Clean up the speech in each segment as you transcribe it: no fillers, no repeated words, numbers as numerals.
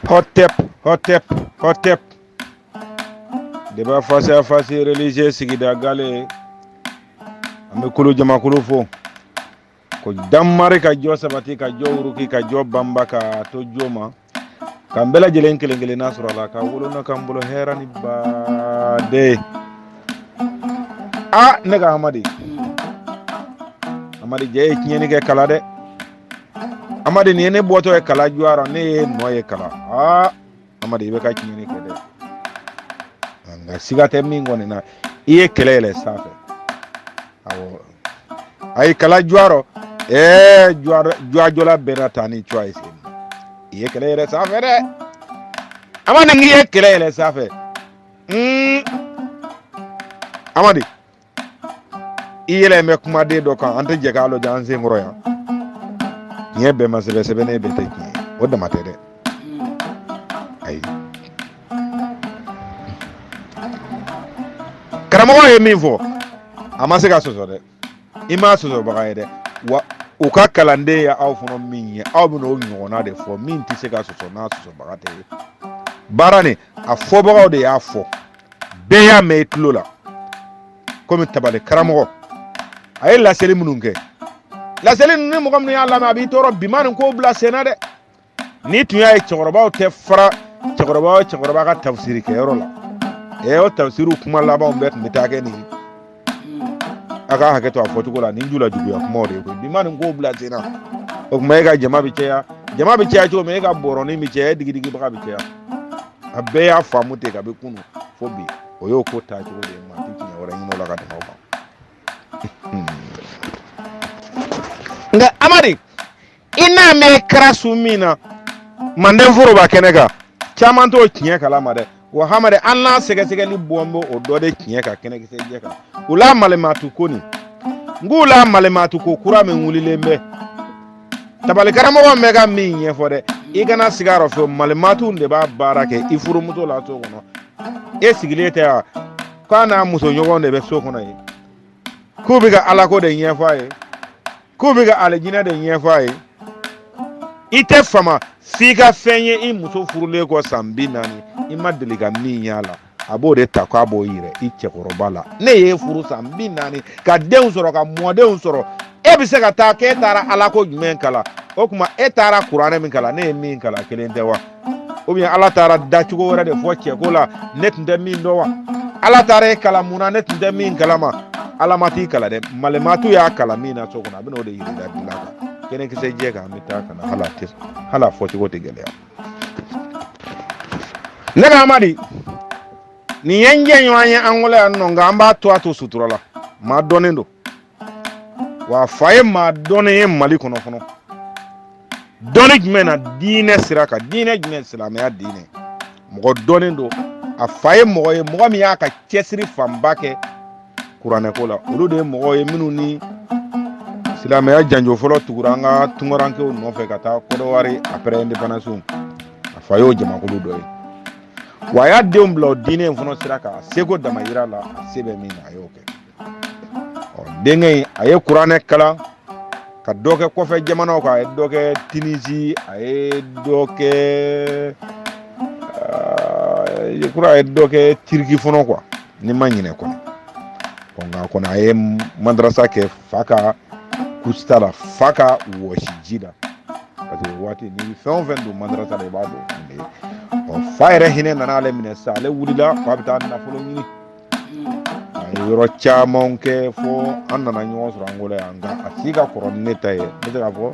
Hotep, hotep, hotep. Débat face à face religieux sigida gale. Amikulu jamakulu fo. Ko dammari ka jo sabati ka jo uruki ka jo bamba ka to joma. Kambela jelen kelengele nasrala ka wuluna kambulo herani ba de. Ah nega Amadi. Amadi je nyeni ke kala de. Amadi ni ne boto e kala juara ne no e kala. Ah Amadi be ka nyeni ke de. Nga sigate mingo ne na iye kelele safe. Awo ay kala juaro juajola beratani choice. Iye kelele safe de. Amadi ngiye kelele safe. Amadi iyele me kuma de do kan ante je ka lo janse ngoro ya nye be ma sebe ne be teki o da matere ay karamo ye min fo amase ka soso de ima soso baga de wa o ka kalande ya aw fono min ye aw bi no nyona de fo min ti se ka soso na soso baga te barani a fo baga de ya fo be ya me tlola comme tabale karamo ay la seli mununke la seli ni mo kam ni Allah ma bi toro bi man ko bla sena de ni tun ya chogoroba te fra chogoroba ka tafsiri ke yoro la e o tafsiru kuma la ba on bet mitake ni aka ha ke to afoti ko la ni jula jugu ya kuma de ko bi man ko bla sena o kuma ga jama bi cheya jo me ga boro ni mi cheya digi ba bi cheya abe ya famu te ka be kunu fobi o yo ko ta ko de ma ti ni ora ni no la ka de ba nga Amadi ina me krasu mina manden furo ba kenega chaman to kiye kala made wa hamade Allah sege ni bombo o do de kiye ka kenega se je ka ula malematu koni ngula malematu ko kura me ngulile mbe tabale karamo wa mega minye fode igana sigaro fo malematu nde ba barake ifuru muto la to kono e sigilete ya kana muso nyogo nde be so kono yi kubiga alako de nyefaye kubiga alejina de nyefaye ite fama figa fenye i muso furule ko sambi nani ima deliga minyala abode takwa bo yire iche korobala ne ye furu sambi nani ka deun soro ka modeun soro e bi se ka ta ke tara alako jumen kala o kuma e tara qur'ane min kala ne min kala kelente wa o bien ala tara da chugo wora de fo che ko la net nde min do wa ala tara kala muna net nde min kala ma alamati kala de malematu ya kala mina so kuna bino de yiri da dilaka kene kise je ka mita kana hala foti wote gele ya nega Amadi ni yenge nyanya angole anno ngamba to suturala ma donendo wa faye ma donne mali kono kono donne jmena dine siraka dine jmen islam ya dine mo donendo a faye mo mi ya ka chesri fambake kurane kola olu de mo minu ni islam ya janjo folo tuguranga tungoranke o no fe kata kodo wari après indépendance a fayo jama kulu doy waya deum blo dine fono siraka sego dama yirala sebe min ayoke o dengay aye kurane kala ka doke ko fe jamano ko ay doke Tunisie ay doke kura ay doke Turki fono quoi ni manyine ko konga kona ay madrasa ke faka kustala faka washijida parce que wati ni fon vendu madrasa de bado o fayre hine nanale minesa le wulila fabita na folo ni yoro chamon ke fo andana nyo sura ngole anga asiga koronne taye betega fo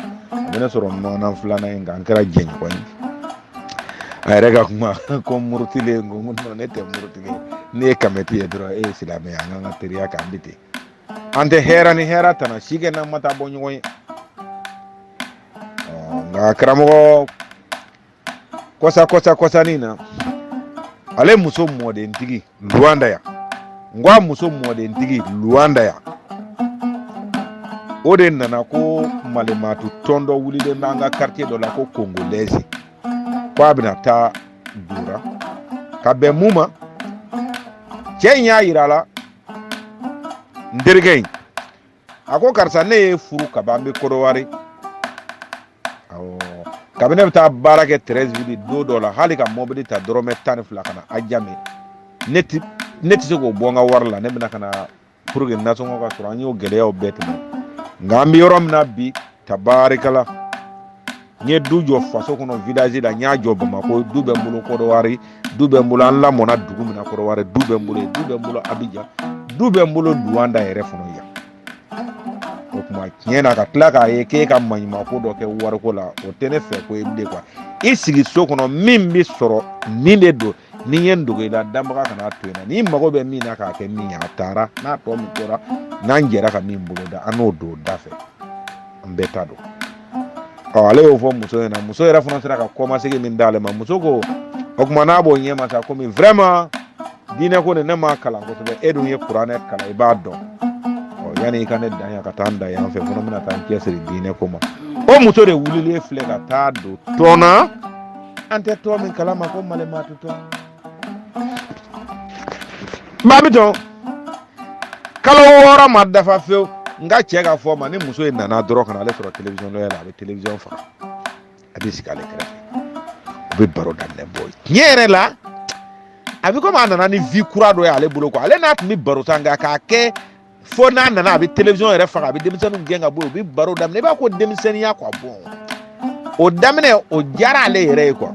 bene soro no nan fulana nga ankara jenyi ko ay rega kuma ko murtile ngo no nete murtile ne kameti edro e silame anga ngateria ka ambite ante hera tana shige na mata bonyo ngoy nga kramo kosa nina ale muso mode ntigi Luanda ya ngwa muso mode ntigi Luanda ya ode nana ko malematu tondo wulide nanga quartier de la ko congolaise kwa bina ta dura ka be muma kenya yirala ndergey ako karsa ne furu ka bambe kodowari awɔ kabine bɛ taa baara kɛ Treichville don dɔ la hali ka mobili ta dɔrɔmɛ 12 kana a jami ne tɛ se k'o bɔ n ka wari la ne bɛna ka na pour que nasɔngɔ ka sɔrɔ an y'o gɛlɛyaw bɛɛ tɛmɛ nka an bɛ yɔrɔ min na bi tabarikala n ye du jɔ faso kɔnɔ village la n y'a jɔ Bamako du bɛ n bolo Kodowari du bɛ n bolo an lamɔna dugu min na Kodowari du bɛ n bolo du bɛ n bolo Abidjan du bɛ n bolo Luanda yɛrɛ fana yan o tuma tiɲɛ na ka tila k'a ye k'e ka maɲumako dɔ kɛ wariko la o tɛ ne fɛ ko ye bilen quoi i sigi so kɔnɔ min bɛ sɔrɔ nin de don ni ye n dogo i la danbaga kana to yen na n'i mago bɛ min na k'a kɛ min ye a taara n'a tɔ min tora n'an jɛra ka min bolo da an n'o don da fɛ an bɛɛ ta don ale y'o fɔ muso ɲɛna muso yɛrɛ fana sera ka kɔmasegi min d'ale ma muso ko o tuma n'a b'o ɲɛ ma sa komi vraiment diinɛ ko ne ma kalan kosɛbɛ e dun ye kuranɛ kalan i b'a dɔn yani i ka ne dan yan ka taa n da yan fɛ fana bɛna taa n cɛsiri diinɛ ko ma o muso de wulilen filɛ ka taa don tɔn na an tɛ tɔn min kalama ko malema tɛ tɔn Babitɔn kalo 6 ma dafa fewu n ka cɛ ka fɔ ma ni muso in nana dɔrɔn kana ale sɔrɔ télévision dɔ la a bɛ télévision faga a bɛ sigi ale kɛrɛfɛ u bɛ baro daminɛ bɔ tiɲɛ yɛrɛ la a bɛ komi a nana ni vie kura dɔ ye ale bolo quoi ale n'a tun bɛ baro ta nka k'a kɛ fo n'a nana a bɛ télévision yɛrɛ faga a bɛ denmisɛnninw gɛn ka bɔ yen u bɛ baro daminɛ i b'a ko denmisɛnninya quoi bon o daminɛ o diyara ale yɛrɛ ye quoi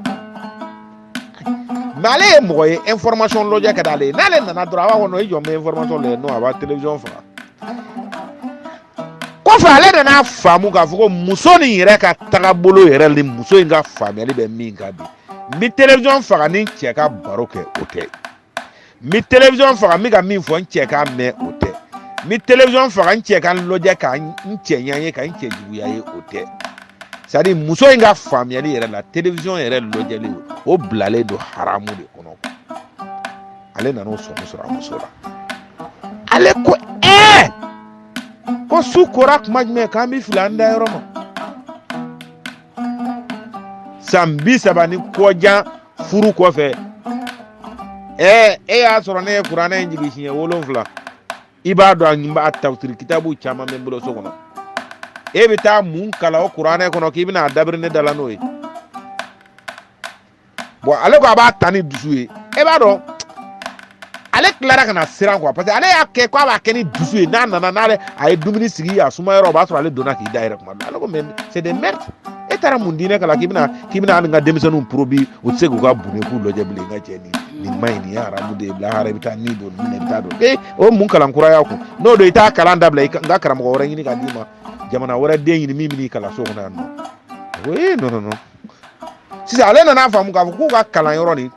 mais ale ye mɔgɔ ye information lɔjɛ ka d'ale ye n'ale nana dɔrɔn a b'a fɔ non i jɔ n bɛ information lajɛ non a b'a télévision faga kɔfɛ ale nana faamu k'a fɔ ko muso nin yɛrɛ ka tagabolo yɛrɛ ni muso in ka faamuyali bɛ min kan bi n bɛ télévision faga ni n cɛ ka baro kɛ o tɛ n bɛ télévision faga n bɛ ka min fɔ n cɛ k'a mɛn o tɛ n bɛ télévision faga n cɛ ka n lɔjɛ ka n cɛ ɲɛ ye ka n cɛ juguya ye o tɛ c'est à dire muso in ka faamuyali yɛrɛ la télévision yɛrɛ lɔjɛli o bilalen don haramu de kɔnɔ ale nana o sɔmi sɔrɔ a muso la ale ko ko su kora kuma jumɛn k'an bɛ fili an da yɔrɔ ma san 30 ni kɔjan furu kɔfɛ e y'a sɔrɔ ne ye kuranɛ in jigi siɲɛ 7 i b'a dɔn a tafsiri kitabu caman bɛ n bolo so kɔnɔ e bɛ taa mun kala o kuranɛ kɔnɔ k'i bɛna a dabiri ne dala n'o ye bon ale ko a b'a ta ni dusu ye e b'a dɔn ale tilara ka na siran quoi parce que ale y'a kɛ ko a b'a kɛ ni dusu ye n'a nana n'ale a ye dumuni sigi a suma yɔrɔ o b'a sɔrɔ ale donna k'i da yɛrɛ kuma ale ko mais c'est des merdes e taara mun diinɛ kala k'i bɛna hali n ka denmisɛnninw probi u tɛ se k'u ka bunne k'u lajɛ bilen n ka cɛ nin ma ɲi nin ye haramu de ye lahara i bɛ taa ni don nin i bɛ taa don o mun kalan kuraya kun n'o don i t'a kalan dabila n ka karamɔgɔ wɛrɛ ɲini ka d'i ma jamana wɛrɛ den ɲini min b'i kalan so kɔnɔ yan nɔ ko non sisan ale nana faamu k'a fɔ k'u ka kalan yɔrɔ nin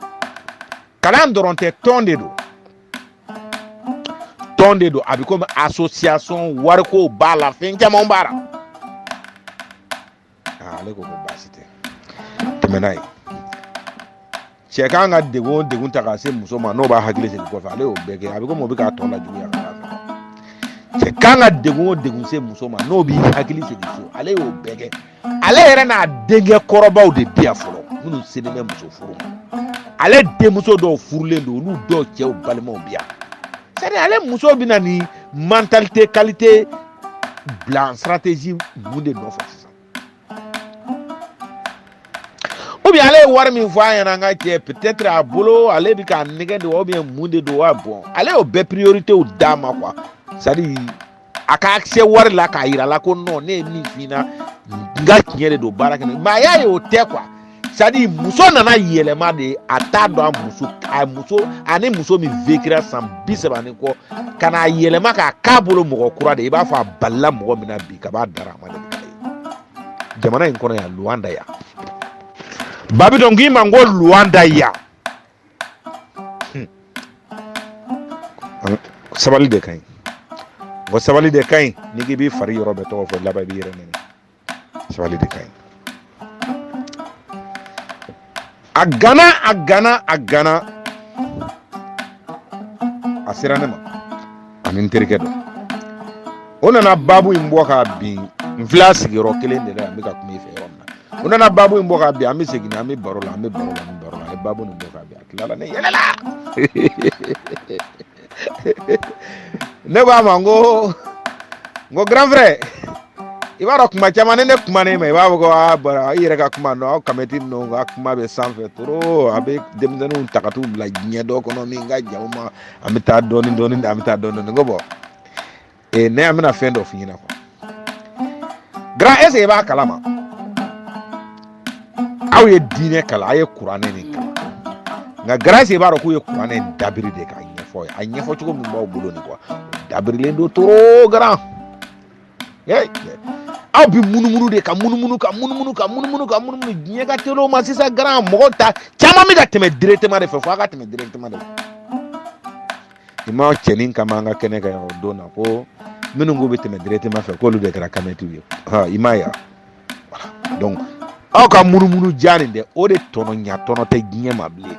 kalan dɔrɔn tɛ tɔn de don tɔn de don a bɛ komi association wariko b'a la fɛn caman b'a la ale ko baasi tɛ tɛmɛ n'a ye cɛ kan ka degun o degun ta k'a se muso ma n'o b'a hakili sigi kɔfɛ ale y'o bɛɛ kɛ a bɛ komi o bɛ k'a tɔ lajuguya ka taa fɛ cɛ kan ka degun o degun se muso ma n'o b'i hakili sigi so ale y'o bɛɛ kɛ ale yɛrɛ n'a denkɛ kɔrɔbaw de bi yan fɔlɔ minnu selen bɛ muso furu ma ale denmuso dɔw furulen don olu dɔw cɛw balimaw bi yan c'est-à-dire ale muso bɛ na ni mentalité qualité bila stratégie mun de nɔfɛ sisan ou bien ale ye wari min fɔ a ɲɛna n ka cɛ peut-être a bolo ale bɛ k'a nɛgɛ de wa ou bien mun de don wa bon ale y'o bɛɛ prioritéw d'a ma quoi c'est-à-dire a ka accès wari la k'a yira la ko non ne ye min f'i ɲɛna n ka tiɲɛ de don baara kɛ mais a y'a ye o tɛ quoi c'est-à-dire muso nana yɛlɛma de a t'a dɔn a muso ani muso min vécura san 30 ni kɔ ka n'a yɛlɛma k'a bolo mɔgɔ kura de i b'a fɔ a balila mɔgɔ min na bi ka b'a dara a ma deli k'a ye jamana in kɔnɔ yan Luanda yan Babitɔn k'i ma n ko Luanda yan sabali de ka ɲi n ko sabali de ka ɲi n'i k'i b'i fari yɔrɔ bɛɛ tɔgɔ fɔ laban i b'i yɛrɛ nɛni sabali de ka ɲi a gana a sera ne ma ani n terikɛ dɔ o nana babu in bɔ k'a bin n filɛ sigiyɔrɔ kelen de la an bɛ ka kuma i fɛ yɔrɔ min na o nana babu in bɔ k'a bin an bɛ segin an bɛ baro la a ye babu in bɔ k'a bin a tilala ne yɛlɛla ne ko a ma n ko grand frère i b'a dɔn kuma caman ni ne kuma ne ma i b'a fɔ ko bara i yɛrɛ ka kuma no aw kameti no a kuma bɛ sanfɛ trop a bɛ denmisɛnninw ta ka t'u bila diɲɛ dɔ kɔnɔ min ka jaw ma an bɛ taa dɔɔni dɔɔni an bɛ taa dɔɔni dɔɔni ko bɔn ne an bɛna fɛn dɔ f'i ɲɛna quoi grand est-ce que i b'a kalama aw ye diinɛ kalan a ye kuranɛ nin kalan nka grand est-ce que i b'a dɔn k'u ye kuranɛ dabiri de k'a ɲɛfɔ a ɲɛfɔ cogo min b'aw bolo nin quoi dabirilen don trop grand aw bi munumunu de ka munumunu diɲɛ ka teli o ma sisan grand mɔgɔ ta caman bɛ ka tɛmɛ directement de fɛ fo a ka tɛmɛ directement de fɛ i ma cɛnin kama an ka kɛnɛ kan o don na ko minnu ko bɛ tɛmɛ directement fɛ k'olu de kɛra kametiw ye i ma ye voilà donc aw ka munumunu ja nin dɛ o de tɔnɔ tɛ diɲɛ ma bilen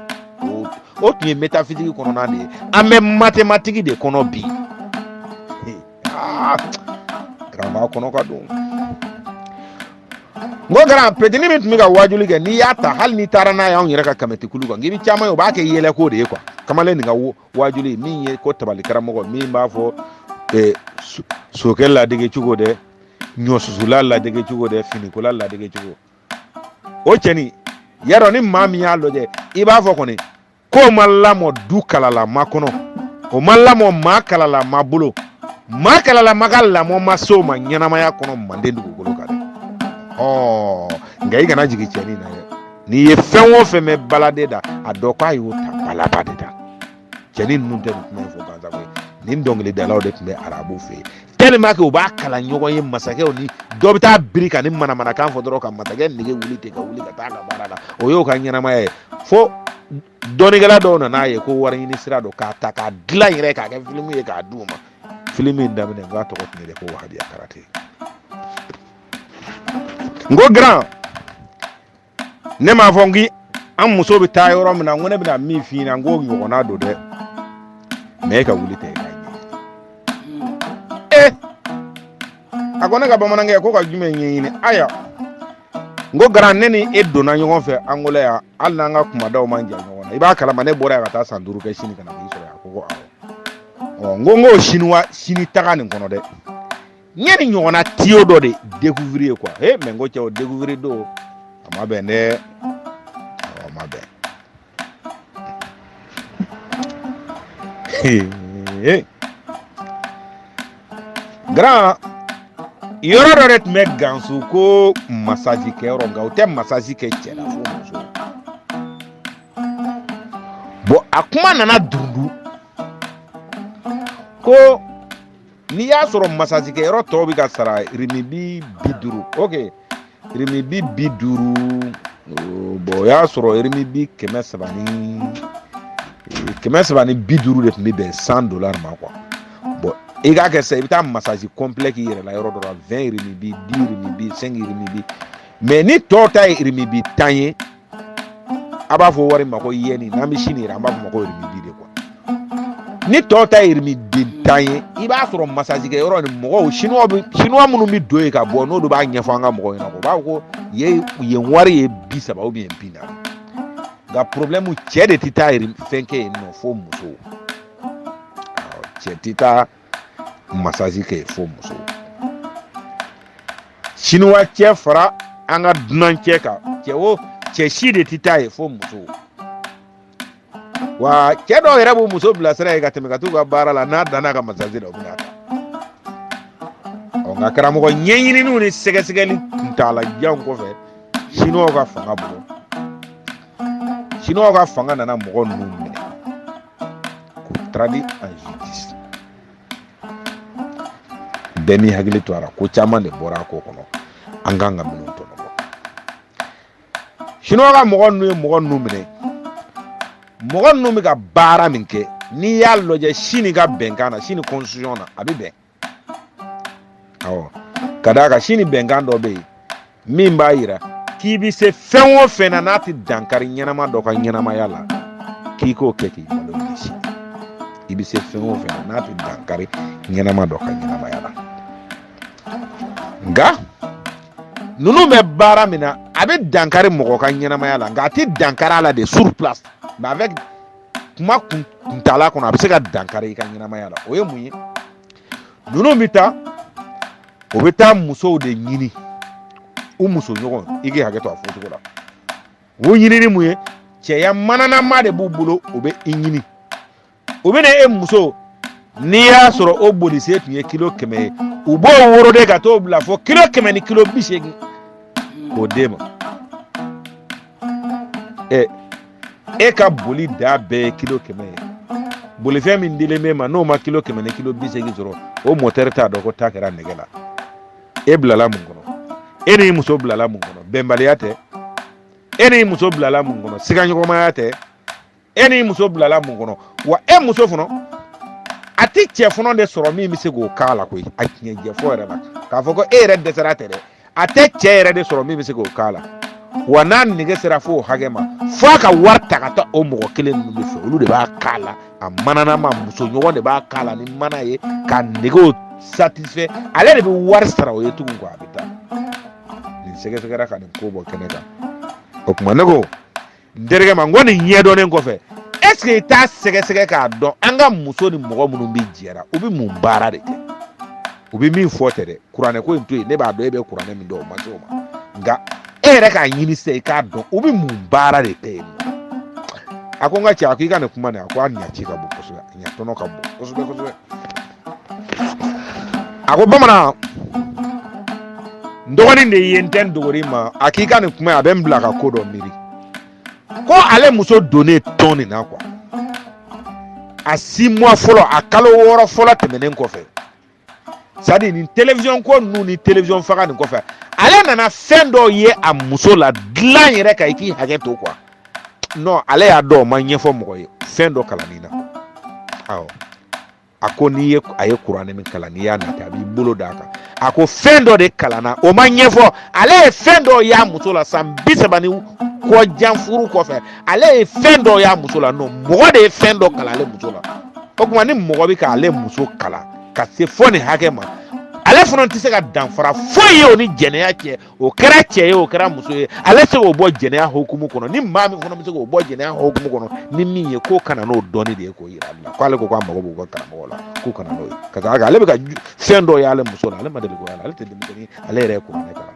o tun ye métaphysique kɔnɔna de ye an bɛ mathématique de kɔnɔ bi karamɔgɔ kɔnɔ ka don n ko grand petini min tun bɛ ka wajuli kɛ n'i y'a ta hali n'i taara n'a ye anw yɛrɛ ka kameti kulu kan n'i bɛ caman ye o b'a kɛ yɛlɛko de ye quoi kamalen nin ka wajuli min ye ko tabali karamɔgɔ min b'a fɔ sokɛ ladege cogo dɛ ɲɔsusula ladege cogo dɛ finikola ladege cogo o cɛnin yarɔ ni maa min y'a lajɛ i b'a fɔ kɔni ko ma lamɔ du kalalama kɔnɔ o ma lamɔ maa kalalama bolo maa kalalama ka lamɔ ma se o ma ɲɛnamaya kɔnɔ manden dugukolo kan dɛ nka i kana jigin cɛnin na dɛ n'i ye fɛn o fɛn mɛn baladen da a dɔ k'a y'o ta balaba de da cɛnin ninnu tɛ nin kuma in fɔ gansan koyi nin dɔnkilidalaw de tun bɛ arabu fɛ yen tellement que u b'a kalan ɲɔgɔn ye masakɛw ni dɔ bɛ taa biri ka ni manamanakan fɔ dɔrɔn ka masakɛ nege wuli ten ka wuli ka taa a ka baara la o y'o ka ɲɛnamaya ye fo dɔnnikɛla dɔw nan'a ye ko wari ɲini sira don k'a ta k'a dilan yɛrɛ k'a kɛ filimu ye k'a d'u ma filimu in daminɛ n k'a tɔgɔ tun ye de ko Wahadiya Karate n ko grand ne m'a fɔ n an muso bɛ taa yɔrɔ min na n ko ne bɛna min f'i ɲɛna n ko ɲɔgɔnna don dɛ mais e ka wuli tɛ a ko ne ka bamanankɛ ko ka jumɛn ɲɛɲini aya n ko grand ne ni e donna ɲɔgɔn fɛ Angola yan hali n'an ka kumadaw man jan ɲɔgɔn na i b'a kalama ne bɔra yan ka taa san 5 kɛ sini ka na k'i sɔrɔ yan ko awɔ n ko sini taga nin kɔnɔ dɛ n ye nin ɲɔgɔnna tiyo dɔ de découvrir ye quoi mais n ko cɛ o découvrir don a ma bɛn dɛ a ma bɛn grand yɔrɔ dɔ de tun bɛ Gansu ko masaji kɛyɔrɔ nka o tɛ masaji kɛ cɛ la fo muso bon a kuma nana durundu ko n'i y'a sɔrɔ masaji kɛyɔrɔ tɔw bɛ ka sara rimibi 50 ok rimibi 50 bon o y'a sɔrɔ rimibi 350 de tun bɛ bɛn $100 ma quoi bon i k'a kɛ sa i bɛ taa massage complet k'i yɛrɛ la yɔrɔ dɔ la 20 rimibi 10 rimibi 5 rimibi mais ni tɔw ta ye rimibi 10 ye a b'a fɔ wari ma ko yeni n'an bɛ sini yɛrɛ an b'a fɔ ma ko rimibi de quoi ni tɔw ta ye rimibi 10 ye i b'a sɔrɔ massage kɛ yɔrɔ ni mɔgɔw chinois minnu bɛ don yen ka bɔ n'olu b'a ɲɛfɔ an ka mɔgɔw ɲɛna o b'a fɔ ko yen wari ye 30 ou bien 40 nka problème cɛ de tɛ taa fɛn kɛ yen nɔ fo muso cɛ tɛ taa massage kɛ fo muso chinois cɛ fara an ka dunan cɛ kan cɛ si de tɛ taa ye fo muso wa cɛ dɔw yɛrɛ b'u muso bilasira ye ka tɛmɛ ka t'u ka baara la n'a danna ka massage la u bɛna taa nka karamɔgɔ ɲɛɲininiw ni sɛgɛsɛgɛli kuntalajanw kɔfɛ chinois ka fanga bolo chinois ka fanga nana mɔgɔ ninnu minɛ k'u traduit en justice bɛɛ n'i hakili to a la ko caman de bɔra a ko kɔnɔ an kan ka minnu tɔnɔbɔ chinois ka mɔgɔ ninnu ye mɔgɔ ninnu minɛ mɔgɔ ninnu bɛ ka baara min kɛ n'i y'a lajɛ sini ka bɛnkan na sini constitution na a bɛ bɛn awɔ ka d'a kan sini bɛnkan dɔ bɛ yen min b'a jira k'i bɛ se fɛn o fɛn na n'a tɛ dankari ɲɛnama dɔ ka ɲɛnamaya la k'i k'o kɛ k'i balo ni sini i bɛ se fɛn o fɛn na n'a tɛ dankari ɲɛnama dɔ ka ɲɛnamaya la nka ninnu bɛ baara min na a bɛ dankari mɔgɔ ka ɲɛnamaya la nka a tɛ dankari a la de sur place mais avec kuma kuntala kɔnɔ a bɛ se ka dankari i ka ɲɛnamaya la o ye mun ye ninnu bɛ taa o bɛ taa musow de ɲini u muso ɲɔgɔn i k'i hakɛ to a fɔ cogo la o ɲini ni mun ye cɛya mananama de b'u bolo o bɛ i ɲini o bɛ na e muso n'i y'a sɔrɔ o bolise tun ye kilo 100 ye u b'o woro de ka t'o bila fɔ kilo 100 ni kilo 80 k'o d'e ma e ka boli da bɛɛ ye kilo 100 ye bolifɛn min dilen b'e ma n'o ma kilo 100 ni kilo 80 sɔrɔ o moteur t'a dɔn ko taa kɛra nɛgɛ la e bilala mun kɔnɔ e ni muso bilala mun kɔnɔ bɛnbaliya tɛ e ni muso bilala mun kɔnɔ sigaɲɔgɔnmaya tɛ e ni muso bilala mun kɔnɔ wa e muso fana a tɛ cɛ fana de sɔrɔ min bɛ se k'o k'a la koyi a tiɲɛ jɛ fɔ yɛrɛ la k'a fɔ ko e yɛrɛ dɛsɛra tɛ dɛ a tɛ cɛ yɛrɛ de sɔrɔ min bɛ se k'o k'a la wa n'a nege sera fo hakɛ ma f'a ka wari ta ka taa o mɔgɔ kelen ninnu de fɛ olu de b'a k'a la a mananama muso ɲɔgɔn de b'a k'a la ni mana ye ka negew satisfait ale de bɛ wari sara o ye tugun ko a bɛ taa nin sɛgɛsɛgɛra ka nin ko bɔ kɛnɛ kan o tuma ne ko n terikɛ ma n ko nin ɲɛdɔnnen kɔfɛ est ce que i t'a sɛgɛsɛgɛ k'a dɔn an ka muso ni mɔgɔ minnu bɛ jɛra u bɛ mun baara de kɛ u bɛ min fɔ tɛ dɛ kuranɛ ko in to yen ne b'a dɔn e bɛ kuranɛ min dɔn o ma se o ma nka e yɛrɛ k'a ɲini sisan i k'a dɔn u bɛ mun baara de kɛ yen a ko n ka cɛ a ko i ka nin kuma nin a ko a ɲa ci ka bon kosɛbɛ a ɲa tɔnɔ ka bon kosɛbɛ kosɛbɛ a ko bamanan n dɔgɔnin de ye n tɛ n dogori ma a k'i ka nin kuma a bɛ n bila ka ko dɔ miiri ko ale muso donnen tɔn nin na quoi a 6 mois fɔlɔ a kalo 6 fɔlɔ tɛmɛnen kɔfɛ c'est à dire nin télévision ko ninnu ni télévision faga nin kɔfɛ ale nana fɛn dɔw ye a muso la dilan yɛrɛ kan i k'i hakɛ to quoi non ale y'a dɔn o ma ɲɛfɔ mɔgɔ ye fɛn dɔ kalanni na awɔ a ko n'i ye a ye kuranɛ min kalan n'i y'a nata a b'i bolo d'a kan a ko fɛn dɔ de kalanna o ma ɲɛfɔ ale ye fɛn dɔ y'a muso la san 30 ni kɔ jan furu kɔfɛ ale ye fɛn dɔ y'a muso la non mɔgɔ de ye fɛn dɔ kalan ale muso la o tuma ni mɔgɔ bɛ k'ale muso kalan ka se fɔ nin hakɛ ma ale fana tɛ se ka danfara foyi ye o ni jɛnɛya cɛ o kɛra cɛ ye o kɛra muso ye ale tɛ se k'o bɔ jɛnɛya hukumu kɔnɔ ni maa min fana bɛ se k'o bɔ jɛnɛya hukumu kɔnɔ ni min ye k'o kana n'o dɔnni de ye k'o yira ale la k'ale ko k'a mago b'u ka karamɔgɔ la k'o kana n'o ye ka taa ale bɛ ka fɛn dɔ y'ale muso la ale ma deli k'o y'a la ale tɛ denmisɛnnin ale yɛrɛ ye kuranɛ kalan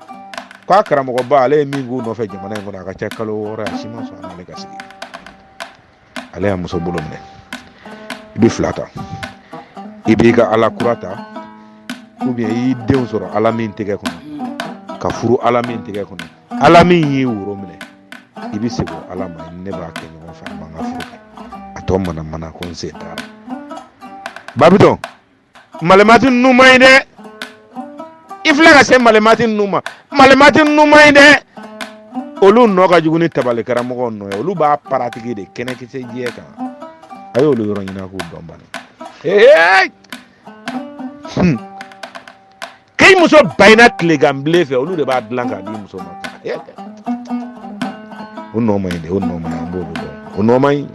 k'a karamɔgɔba ale ye min k'u nɔfɛ jamana in kɔnɔ a ka ca kalo 6 a si ma sɔn ale ka sigi ale y'a muso bolo minɛ i bɛ 2 ta i b'i ka ala kura ta ou bien i denw sɔrɔ ala min tɛgɛ kɔnɔ ka furu ala min tɛgɛ kɔnɔ ala min y'i woro minɛ i bɛ segin ala ma ne b'a kɛ ɲɔgɔn fɛ a man ka furu kɛ a tɔ mana ko n sen taara babitɔn malemati ninnu ma ɲi dɛ i filɛ ka se malemati ninnu ma malemati ninnu ma ɲi dɛ olu nɔ ka jugu ni tabali karamɔgɔw nɔ ye olu b'a paratigi de kɛnɛkisɛ jɛ kan a y'olu yɔrɔ ɲini a k'u dɔn bani k'i muso bayina tilegan bilen fɛ olu de b'a dilan k'a di muso ma o nɔ ma ɲi dɛ o nɔ ma ɲi an b'olu dɔn o nɔ ma ɲi